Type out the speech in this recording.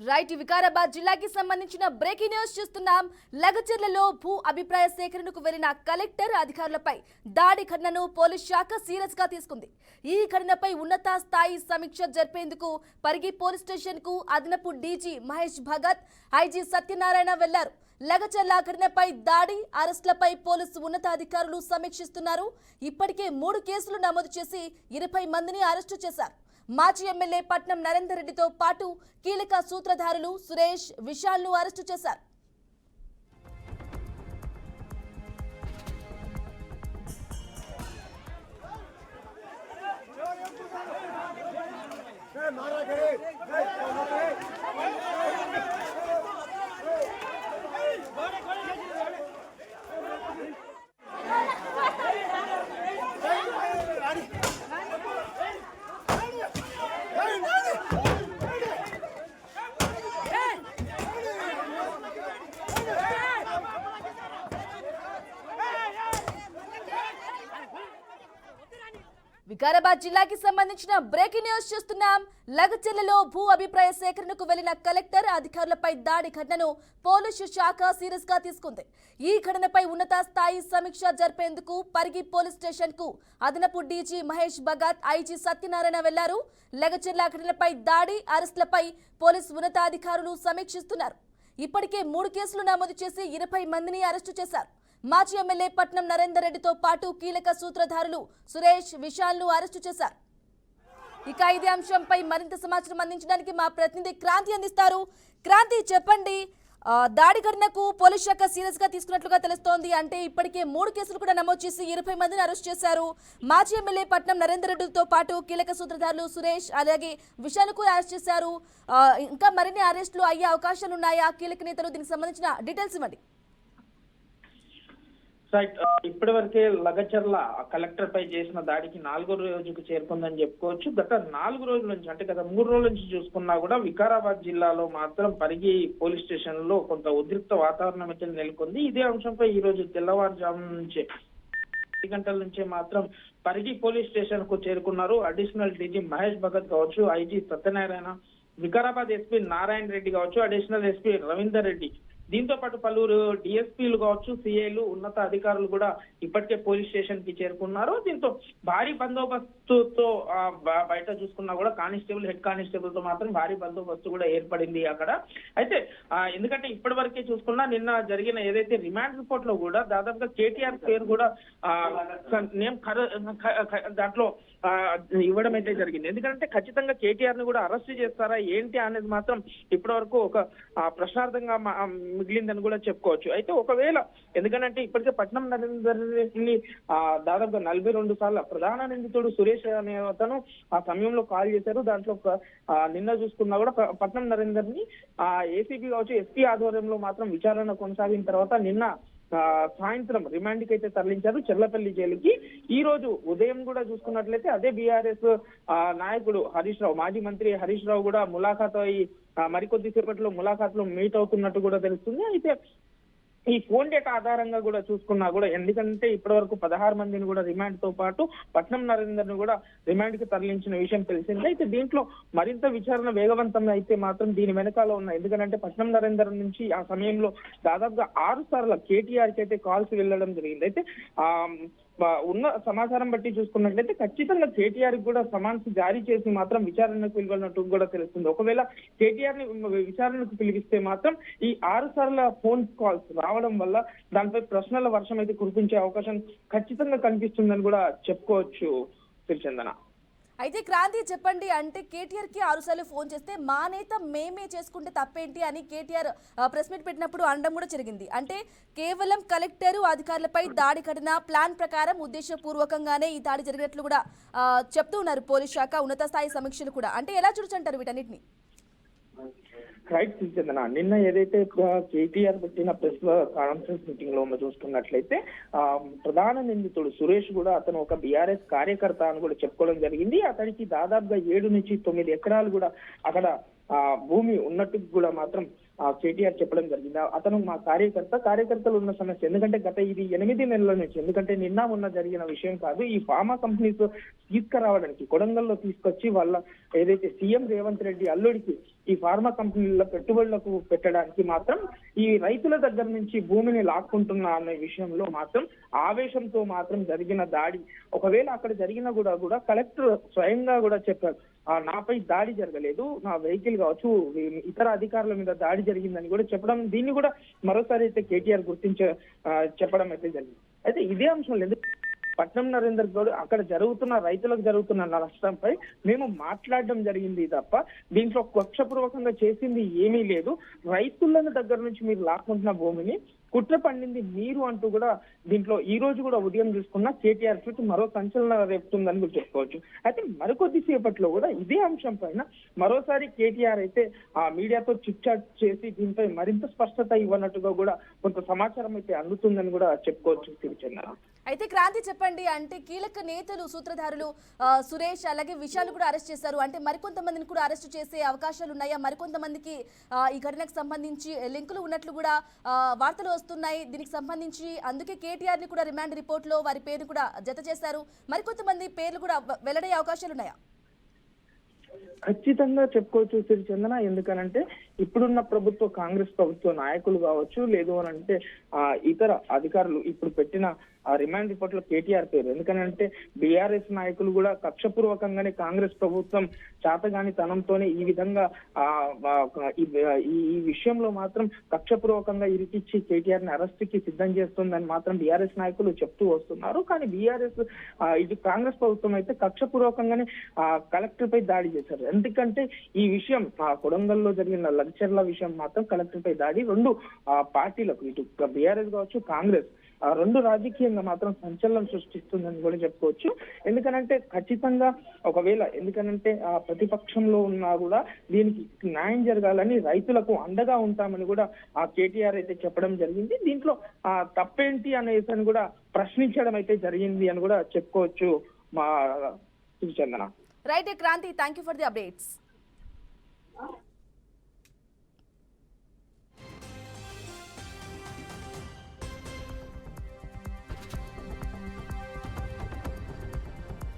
Right Vikarabad జిల్లాకి సంబంధించిన breaking news చూస్తున్నాం. లగచర్లలో భూ అభిప్రాయ సేకరణకు వెళ్లిన కలెక్టర్ అధికారులపై దాడి ఘటనను పోలీస్ శాఖ సీరియస్ గా తీసుకుంది. ఈ ఘటనపై ఉన్నత స్థాయి సమీక్ష జరిపేందుకు పరిగి పోలీస్ స్టేషన్ కు అదనపు డీజీ మహేష్ భగత్, ఐజీ సత్యనారాయణ వెళ్లారు. లగచర్ల ఘటనపై దాడి, అరెస్టులపై పోలీసు ఉన్నతాధికారులు సమీక్షిస్తున్నారు. ఇప్పటికే 3 కేసులు నమోదు చేసి 20 మందిని అరెస్టు చేశారు. మాజీ ఎమ్మెల్యే పట్నం నరేందర్ రెడ్డితో పాటు కీలక సూత్రధారులు సురేష్, విశాల్ను అరెస్టు చేశారు. వికారాబాద్ జిల్లాకి సంబంధించిన బ్రేకింగ్ న్యూస్ చూస్తున్నాం. లగచర్లలో భూ అభిప్రాయ సేకరణకు వెళ్లిన కలెక్టర్ అధికారులపై దాడి ఘటనను పోలీసు శాఖ సీరియస్ గా తీసుకుంది. ఈ ఘటనపై ఉన్నత స్థాయి సమీక్ష జరిపేందుకు పరిగి పోలీస్ స్టేషన్ కు అదనపు డీజీ మహేష్ భగత్, ఐజీ సత్యనారాయణ వెళ్లారు. లగచర్ల ఘటనపై దాడి, అరెస్టులపై పోలీసు ఉన్నతాధికారులు సమీక్షిస్తున్నారు. ఇప్పటికే 3 కేసులు నమోదు చేసి 20 మందిని అరెస్టు చేశారు. మాజీ ఎమ్మెల్యే పట్నం నరేందర్ రెడ్డితో పాటు కీలక సూత్రధారులు సురేష్, విశాల్ను అరెస్టు చేశారు. ఇక ఇదే అంశంపై మరింత సమాచారం అందించడానికి మా ప్రతినిధి క్రాంతి అందిస్తారు. క్రాంతి, చెప్పండి. దాడి ఘటనకు పోలీస్ శాఖ సీరియస్ గా తీసుకున్నట్లుగా తెలుస్తోంది. అంటే ఇప్పటికే 3 కేసులు కూడా నమోదు చేసి 20 మందిని అరెస్ట్ చేశారు. మాజీ ఎమ్మెల్యే పట్నం నరేందర్ రెడ్డితో పాటు కీలక సూత్రధారులు సురేష్, అలాగే విశాల్ను కూడా అరెస్ట్ చేశారు. ఇంకా మరిన్ని అరెస్టులు అయ్యే అవకాశాలు ఉన్నాయా? కీలక నేతలు, దీనికి సంబంధించిన డీటెయిల్స్ ఇవ్వండి. ఇప్పటి వరకే లగచర్ల కలెక్టర్ పై చేసిన దాడికి 4వ రోజుకు చేరుకుందని చెప్పుకోవచ్చు. గత 4 రోజుల నుంచి, అంటే గత 3 రోజుల నుంచి చూసుకున్నా కూడా వికారాబాద్ జిల్లాలో మాత్రం పరిగి పోలీస్ స్టేషన్ లో కొంత ఉద్రిక్త వాతావరణం అయితే నెలకొంది. ఇదే అంశంపై ఈ రోజు తెల్లవారుజాము నుంచే 10 గంటల నుంచే మాత్రం పరిగి పోలీస్ స్టేషన్ కు చేరుకున్నారు అడిషనల్ డీజీ మహేష్ భగత్ కావచ్చు, ఐజీ సత్యనారాయణ, వికారాబాద్ ఎస్పీ నారాయణ రెడ్డి కావచ్చు, అడిషనల్ ఎస్పీ రవీందర్ రెడ్డి, దీంతో పాటు పలువురు డిఎస్పీలు కావచ్చు, సిఐలు, ఉన్నత అధికారులు కూడా ఇప్పటికే పోలీస్ స్టేషన్ కి చేరుకున్నారు. దీంతో భారీ బందోబస్తుతో బయట చూసుకున్నా కూడా కానిస్టేబుల్, హెడ్ కానిస్టేబుల్ తో మాత్రం భారీ బందోబస్తు కూడా ఏర్పడింది అక్కడ. అయితే ఎందుకంటే ఇప్పటి వరకే చూసుకున్నా నిన్న జరిగిన ఏదైతే రిమాండ్ రిపోర్ట్ లో కూడా దాదాపుగా కేటీఆర్ పేరు కూడా నేమ్ దాంట్లో ఇవ్వడం అయితే జరిగింది. ఎందుకంటే ఖచ్చితంగా కేటీఆర్ ని కూడా అరెస్ట్ చేస్తారా ఏంటి అనేది మాత్రం ఇప్పటి వరకు ఒక ప్రశ్నార్థంగా మిగిలిందని కూడా చెప్పుకోవచ్చు. అయితే ఒకవేళ, ఎందుకంటే ఇప్పటికే పట్నం నరేందర్ రెడ్డిని దాదాపుగా 42 సార్లు ప్రధాన నిందితుడు సురేష్ అనే అతను ఆ సమయంలో కాల్ చేశారు. దాంట్లో నిన్న చూసుకున్నా కూడా పట్నం నరేందర్ ని ఏసీపీ కావచ్చు, ఎస్పీ ఆధ్వర్యంలో మాత్రం విచారణ కొనసాగిన తర్వాత నిన్న సాయంత్రం రిమాండ్ కి అయితే తరలించారు చెర్లపల్లి జైలుకి. ఈ రోజు ఉదయం కూడా చూసుకున్నట్లయితే అదే బీఆర్ఎస్ నాయకుడు హరీష్ రావు, మాజీ మంత్రి హరీష్ రావు కూడా ములాఖాత్ అయ్యి మరికొద్ది సేపట్లో ములాఖాత్ లో మీట్ అవుతున్నట్టు కూడా తెలుస్తుంది. అయితే ఈ ఫోన్ డేటా ఆధారంగా కూడా చూసుకున్నా కూడా, ఎందుకంటే ఇప్పటి వరకు 16 మందిని కూడా రిమాండ్ తో పాటు పట్నం నరేందర్ ను కూడా రిమాండ్ కి తరలించిన విషయం తెలిసింది. అయితే దీంట్లో మరింత విచారణ వేగవంతం అయితే మాత్రం దీని వెనకాల ఉన్న, ఎందుకంటే పట్నం నరేందర్ నుంచి ఆ సమయంలో దాదాపుగా 6 సార్లు కేటీఆర్ కి అయితే కాల్స్ వెళ్ళడం జరిగింది. అయితే ఉన్న సమాచారం బట్టి చూసుకున్నట్లయితే ఖచ్చితంగా కేటీఆర్ కూడా సమన్స్ జారీ చేసి మాత్రం విచారణకు పిలువన్నట్టు కూడా తెలుస్తుంది. ఒకవేళ కేటీఆర్ ని విచారణకు పిలిపిస్తే మాత్రం ఈ 6 సార్ల ఫోన్ కాల్స్ రావడం వల్ల దానిపై ప్రశ్నల వర్షం అయితే కురిపించే అవకాశం ఖచ్చితంగా కనిపిస్తుందని కూడా చెప్పుకోవచ్చు. చందన, అయితే క్రాంతి, చెప్పండి. అంటే కేటీఆర్ కి 6 సార్లు ఫోన్ చేస్తే మా నేత మేమే చేసుకుంటే తప్పేంటి అని కేటీఆర్ ప్రెస్ మీట్ పెట్టినప్పుడు అనడం కూడా జరిగింది. అంటే కేవలం కలెక్టర్ అధికారులపై దాడి ఘటన ప్లాన్ ప్రకారం ఉద్దేశపూర్వకంగానే ఈ దాడి జరిగినట్లు కూడా చెప్తూ ఉన్నారు పోలీస్ శాఖ ఉన్నత స్థాయి సమీక్షలు కూడా. అంటే ఎలా చూడొచ్చంటారు వీటన్నిటిని? రైట్ చందన, నిన్న ఏదైతే కేటీఆర్ పెట్టిన ప్రెస్ కాన్ఫరెన్స్ మీటింగ్ లో చూసుకున్నట్లయితే ప్రధాన నిందితుడు సురేష్ కూడా అతను ఒక బీఆర్ఎస్ కార్యకర్త అని కూడా చెప్పుకోవడం జరిగింది. అతనికి దాదాపుగా 7 నుంచి 9 ఎకరాలు కూడా అక్కడ భూమి ఉన్నట్టు కూడా మాత్రం కేటీఆర్ చెప్పడం జరిగింది. అతను మా కార్యకర్తలు ఉన్న సమస్య, ఎందుకంటే గత ఇది 8 నెలల నుంచి, ఎందుకంటే నిన్న మొన్న జరిగిన విషయం కాదు, ఈ ఫార్మా కంపెనీస్ తీసుకురావడానికి కొడంగల్లో తీసుకొచ్చి వాళ్ళ ఏదైతే సీఎం రేవంత్ రెడ్డి అల్లుడికి ఈ ఫార్మా కంపెనీల్లో పెట్టుబడులకు పెట్టడానికి మాత్రం ఈ రైతుల దగ్గర నుంచి భూమిని లాక్కుంటున్నా అనే విషయంలో మాత్రం ఆవేశంతో మాత్రం జరిగిన దాడి. ఒకవేళ అక్కడ జరిగిన కూడా కలెక్టర్ స్వయంగా కూడా చెప్పారు, నాపై దాడి జరగలేదు, నా వెహికల్ కావచ్చు ఇతర అధికారుల మీద దాడి జరిగిందని కూడా చెప్పడం, దీన్ని కూడా మరోసారి అయితే కేటీఆర్ చెప్పడం అయితే జరిగింది. అయితే ఇదే అంశం లేదు, పట్నం నరేందర్ గౌడ్ అక్కడ జరుగుతున్న రైతులకు జరుగుతున్న నష్టంపై మేము మాట్లాడడం జరిగింది తప్ప దీంట్లో కక్షపూర్వకంగా చేసింది ఏమీ లేదు. రైతులను దగ్గర నుంచి మీరు లాక్కుంటున్న భూమిని కుట్ర పండింది మీరు అంటూ కూడా దీంట్లో ఈ రోజు కూడా ఉదయం చూసుకున్న కేటీఆర్ ట్వీట్ మరో సంచలనం రేపుతుందని కూడా చెప్పుకోవచ్చు. అయితే మరికొద్ది సేపట్లో కూడా ఇదే అంశం పైన మరోసారి కేటీఆర్ అయితే ఆ మీడియాతో చిట్ చాట్ చేసి దీనిపై మరింత స్పష్టత ఇవ్వనట్టుగా కూడా కొంత సమాచారం అయితే అందుతుందని కూడా చెప్పుకోవచ్చు. సిరిచంద్ర అయితే క్రాంతి చెప్పండి, అంటే కీలక నేతలు సూత్రధారులు సురేష్ అలాగే విశాల్ కూడా అరెస్ట్ చేశారు, అంటే మరికొంతమందిని కూడా అరెస్ట్ చేసే అవకాశాలు ఉన్నాయా? మరికొంతమందికి ఈ ఘటనకు సంబంధించి లింకులు ఉన్నట్లు కూడా వార్తలు వస్తున్నాయి. దీనికి సంబంధించి అందుకే కేటీఆర్ ని కూడా రిమాండ్ రిపోర్ట్ లో వారి పేరు కూడా జత చేశారు. మరికొంతమంది పేర్లు కూడా వెల్లడయ్యే అవకాశాలు ఉన్నాయా? ఖచ్చితంగా చెప్పుకోవచ్చు సిరిచందన, ఎందుకనంటే ఇప్పుడున్న ప్రభుత్వ కాంగ్రెస్ ప్రభుత్వ నాయకులు కావచ్చు, లేదు అని అంటే ఇతర అధికారులు ఇప్పుడు పెట్టిన రిమాండ్ రిపోర్ట్ లో కేటీఆర్ పేరు. ఎందుకనంటే బీఆర్ఎస్ నాయకులు కూడా కక్షపూర్వకంగానే కాంగ్రెస్ ప్రభుత్వం చాతగాని తనంతోనే ఈ విధంగా ఈ విషయంలో మాత్రం కక్షపూర్వకంగా ఇరికిచ్చి కేటీఆర్ ని అరెస్ట్ కి సిద్ధం చేస్తుందని మాత్రం బీఆర్ఎస్ నాయకులు చెప్తూ వస్తున్నారు. కానీ బీఆర్ఎస్ ఇది కాంగ్రెస్ ప్రభుత్వం అయితే కక్షపూర్వకంగానే కలెక్టర్ పై దాడి చేశారు. ఎందుకంటే ఈ విషయం కొడంగల్లో జరిగిన లగ్చర్ల విషయం మాత్రం కలెక్టర్ పై దాడి రెండు పార్టీలకు, ఇటు బీఆర్ఎస్ కావచ్చు కాంగ్రెస్, రెండు రాజకీయంగా మాత్రం సంచలనం సృష్టిస్తుందని కూడా చెప్పుకోవచ్చు. ఎందుకనంటే ఖచ్చితంగా ఒకవేళ ఎందుకనంటే ప్రతిపక్షంలో ఉన్నా కూడా దీనికి న్యాయం జరగాలని రైతులకు అండగా ఉంటామని కూడా కేటీఆర్ అయితే చెప్పడం జరిగింది. దీంట్లో తప్పేంటి అనేసి కూడా ప్రశ్నించడం అయితే జరిగింది అని కూడా చెప్పుకోవచ్చు. మా Chandana right Kranti, thank you for the updates.